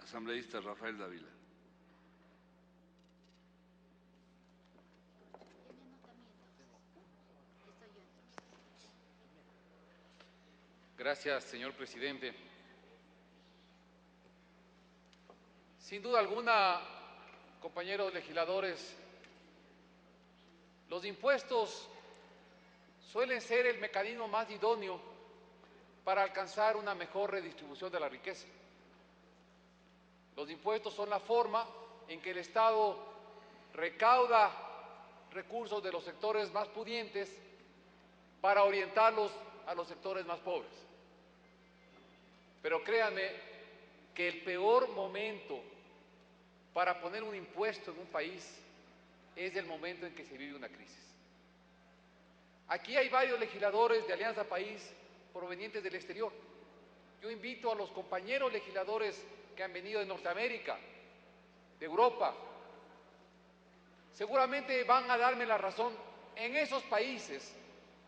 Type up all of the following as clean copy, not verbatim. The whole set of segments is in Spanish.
Asambleísta Rafael Dávila. Gracias, señor presidente. Sin duda alguna, compañeros legisladores, los impuestos suelen ser el mecanismo más idóneo para alcanzar una mejor redistribución de la riqueza. Los impuestos son la forma en que el Estado recauda recursos de los sectores más pudientes para orientarlos a los sectores más pobres. Pero créanme que el peor momento para poner un impuesto en un país es el momento en que se vive una crisis. Aquí hay varios legisladores de Alianza País provenientes del exterior. Yo invito a los compañeros legisladores que han venido de Norteamérica, de Europa, seguramente van a darme la razón. En esos países,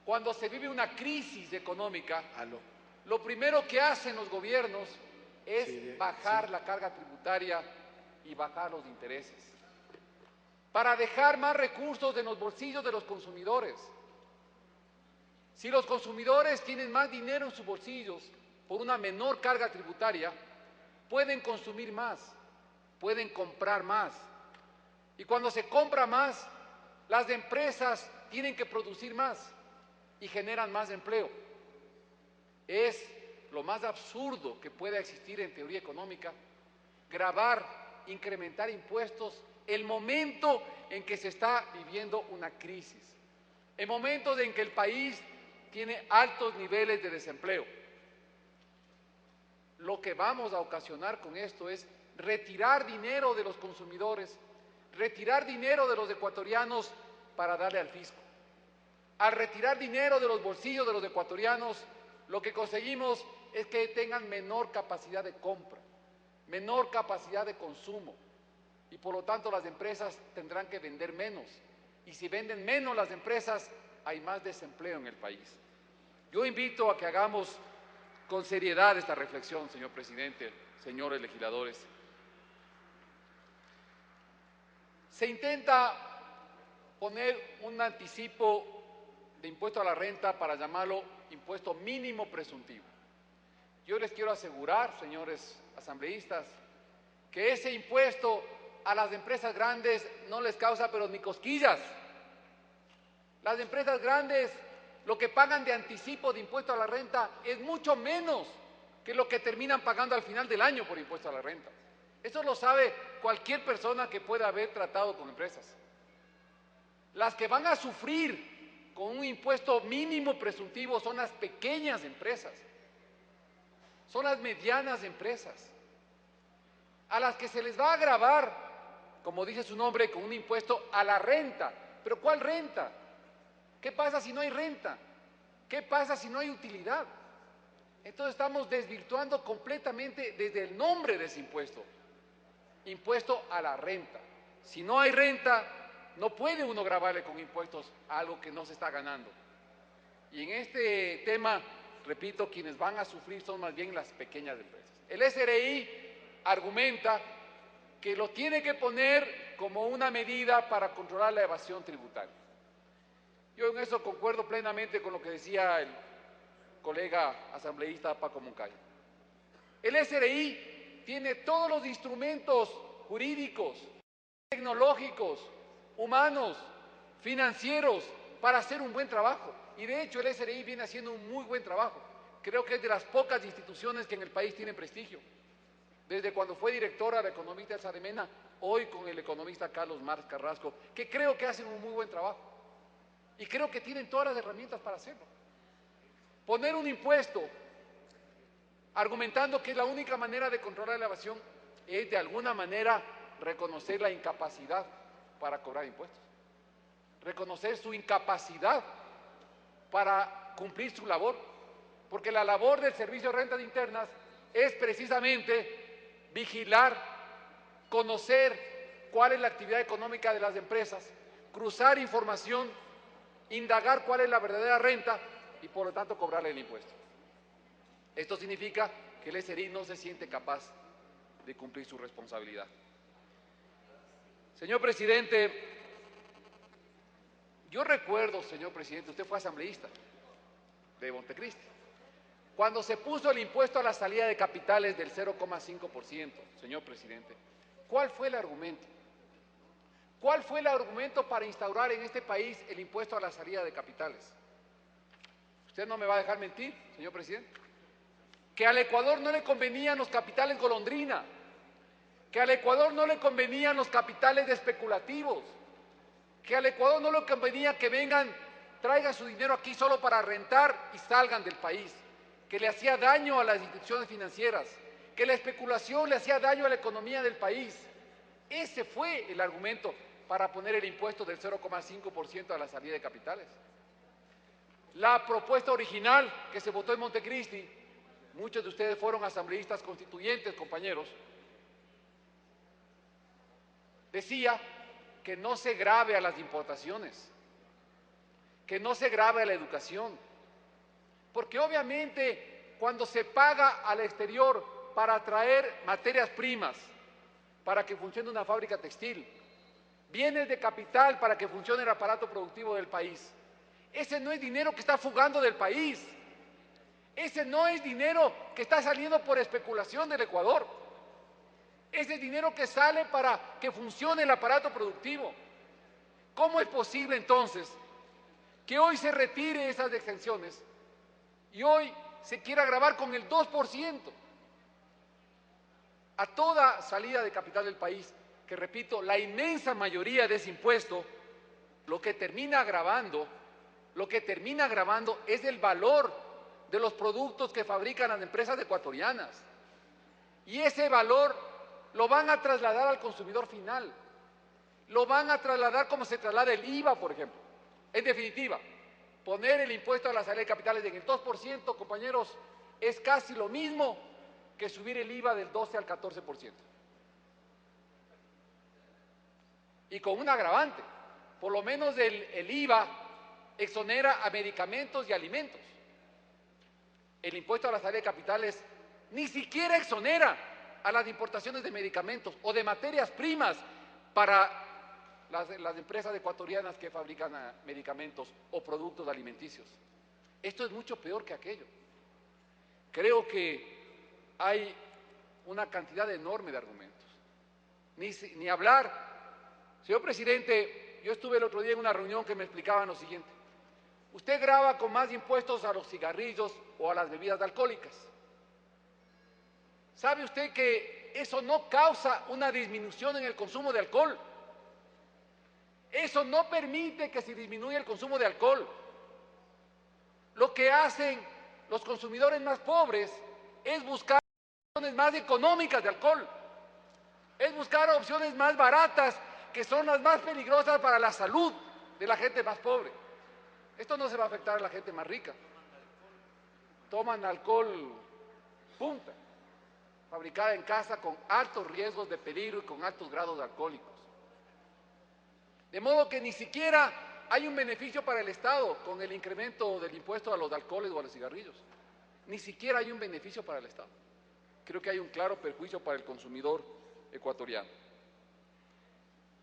cuando se vive una crisis económica, lo primero que hacen los gobiernos es bajar la carga tributaria y bajar los intereses, para dejar más recursos en los bolsillos de los consumidores. Si los consumidores tienen más dinero en sus bolsillos por una menor carga tributaria, pueden consumir más, pueden comprar más. Y cuando se compra más, las empresas tienen que producir más y generan más empleo. Es lo más absurdo que pueda existir en teoría económica, gravar, incrementar impuestos el momento en que se está viviendo una crisis, en momentos en que el país tiene altos niveles de desempleo. Lo que vamos a ocasionar con esto es retirar dinero de los consumidores, retirar dinero de los ecuatorianos para darle al fisco. Al retirar dinero de los bolsillos de los ecuatorianos, lo que conseguimos es que tengan menor capacidad de compra, menor capacidad de consumo, y por lo tanto las empresas tendrán que vender menos. Y si venden menos las empresas, hay más desempleo en el país. Yo invito a que hagamos con seriedad esta reflexión, señor presidente, señores legisladores. Se intenta poner un anticipo de impuesto a la renta para llamarlo impuesto mínimo presuntivo. Yo les quiero asegurar, señores asambleístas, que ese impuesto a las empresas grandes no les causa pero ni cosquillas. Las empresas grandes lo que pagan de anticipo de impuesto a la renta es mucho menos que lo que terminan pagando al final del año por impuesto a la renta. Eso lo sabe cualquier persona que pueda haber tratado con empresas. Las que van a sufrir con un impuesto mínimo presuntivo son las pequeñas empresas, son las medianas empresas, a las que se les va a gravar, como dice su nombre, con un impuesto a la renta. ¿Pero cuál renta? ¿Qué pasa si no hay renta? ¿Qué pasa si no hay utilidad? Entonces estamos desvirtuando completamente desde el nombre de ese impuesto. Impuesto a la renta. Si no hay renta, no puede uno gravarle con impuestos a algo que no se está ganando. Y en este tema, repito, quienes van a sufrir son más bien las pequeñas empresas. El SRI argumenta que lo tiene que poner como una medida para controlar la evasión tributaria. Yo en eso concuerdo plenamente con lo que decía el colega asambleísta Paco Moncayo. El SRI tiene todos los instrumentos jurídicos, tecnológicos, humanos, financieros para hacer un buen trabajo. Y de hecho el SRI viene haciendo un muy buen trabajo. Creo que es de las pocas instituciones que en el país tienen prestigio. Desde cuando fue directora la economista Elsa de Mena, hoy con el economista Carlos Marx Carrasco, que creo que hacen un muy buen trabajo. Y creo que tienen todas las herramientas para hacerlo. Poner un impuesto argumentando que es la única manera de controlar la evasión es de alguna manera reconocer la incapacidad para cobrar impuestos. Reconocer su incapacidad para cumplir su labor. Porque la labor del Servicio de Rentas Internas es precisamente vigilar, conocer cuál es la actividad económica de las empresas, cruzar información, indagar cuál es la verdadera renta y por lo tanto cobrarle el impuesto. Esto significa que el SRI no se siente capaz de cumplir su responsabilidad. Señor presidente, yo recuerdo, señor presidente, usted fue asambleísta de Montecristi, cuando se puso el impuesto a la salida de capitales del 0,5%, señor presidente, ¿cuál fue el argumento? ¿Cuál fue el argumento para instaurar en este país el impuesto a la salida de capitales? Usted no me va a dejar mentir, señor presidente. Que al Ecuador no le convenían los capitales golondrina, que al Ecuador no le convenían los capitales especulativos, que al Ecuador no le convenía que vengan, traigan su dinero aquí solo para rentar y salgan del país, que le hacía daño a las instituciones financieras, que la especulación le hacía daño a la economía del país. Ese fue el argumento para poner el impuesto del 0,5% a la salida de capitales. La propuesta original que se votó en Montecristi, muchos de ustedes fueron asambleístas constituyentes, compañeros, decía que no se grave a las importaciones, que no se grave a la educación, porque obviamente cuando se paga al exterior para traer materias primas, para que funcione una fábrica textil, bienes de capital para que funcione el aparato productivo del país, ese no es dinero que está fugando del país, ese no es dinero que está saliendo por especulación del Ecuador, ese es dinero que sale para que funcione el aparato productivo. ¿Cómo es posible entonces que hoy se retire esas exenciones y hoy se quiera gravar con el 2% a toda salida de capital del país? Que repito, la inmensa mayoría de ese impuesto lo que termina agravando es el valor de los productos que fabrican las empresas ecuatorianas. Y ese valor lo van a trasladar al consumidor final, lo van a trasladar como se traslada el IVA, por ejemplo. En definitiva, poner el impuesto a la salida de capitales en el 2%, compañeros, es casi lo mismo que subir el IVA del 12 al 14%. Y con un agravante, por lo menos el IVA exonera a medicamentos y alimentos. El impuesto a la salida de capitales ni siquiera exonera a las importaciones de medicamentos o de materias primas para las empresas ecuatorianas que fabrican medicamentos o productos alimenticios. Esto es mucho peor que aquello. Creo que hay una cantidad enorme de argumentos. Ni hablar. Señor presidente, yo estuve el otro día en una reunión que me explicaban lo siguiente. Usted grava con más impuestos a los cigarrillos o a las bebidas alcohólicas. ¿Sabe usted que eso no causa una disminución en el consumo de alcohol? Eso no permite que se disminuya el consumo de alcohol. Lo que hacen los consumidores más pobres es buscar opciones más económicas de alcohol, es buscar opciones más baratas, que son las más peligrosas para la salud de la gente más pobre. Esto no se va a afectar a la gente más rica. Toman alcohol punta, fabricada en casa con altos riesgos de peligro y con altos grados alcohólicos. De modo que ni siquiera hay un beneficio para el Estado con el incremento del impuesto a los alcoholes o a los cigarrillos. Ni siquiera hay un beneficio para el Estado. Creo que hay un claro perjuicio para el consumidor ecuatoriano.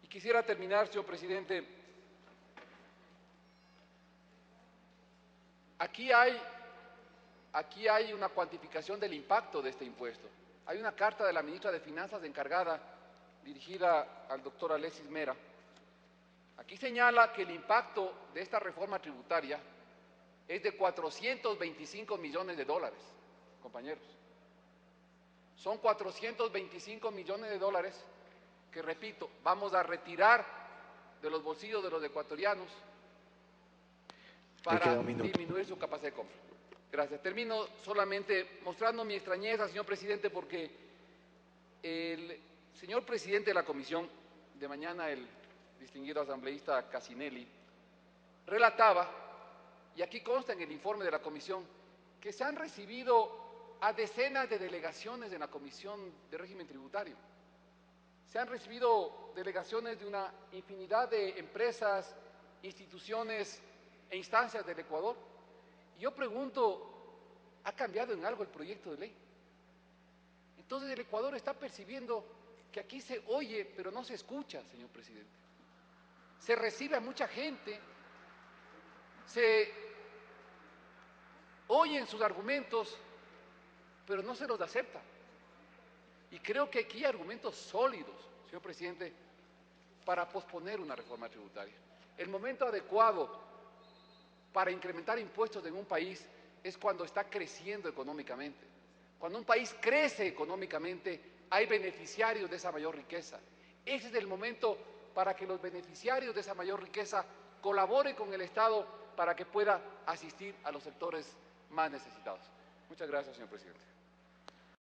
Y quisiera terminar, señor presidente. Aquí hay una cuantificación del impacto de este impuesto. Hay una carta de la ministra de Finanzas encargada, dirigida al doctor Alexis Mera. Aquí señala que el impacto de esta reforma tributaria es de 425 millones de dólares, compañeros. Son 425 millones de dólares que, repito, vamos a retirar de los bolsillos de los ecuatorianos para disminuir su capacidad de compra. Gracias. Termino solamente mostrando mi extrañeza, señor presidente, porque el señor presidente de la comisión, de mañana el distinguido asambleísta Casinelli, relataba, y aquí consta en el informe de la comisión, que se han recibido a decenas de delegaciones en la Comisión de Régimen Tributario. Se han recibido delegaciones de una infinidad de empresas, instituciones e instancias del Ecuador. Y yo pregunto, ¿ha cambiado en algo el proyecto de ley? Entonces el Ecuador está percibiendo que aquí se oye, pero no se escucha, señor presidente. Se recibe a mucha gente, se oyen sus argumentos, pero no se los acepta. Y creo que aquí hay argumentos sólidos, señor presidente, para posponer una reforma tributaria. El momento adecuado para incrementar impuestos en un país es cuando está creciendo económicamente. Cuando un país crece económicamente, hay beneficiarios de esa mayor riqueza. Ese es el momento para que los beneficiarios de esa mayor riqueza colaboren con el Estado para que pueda asistir a los sectores más necesitados. Muchas gracias, señor presidente.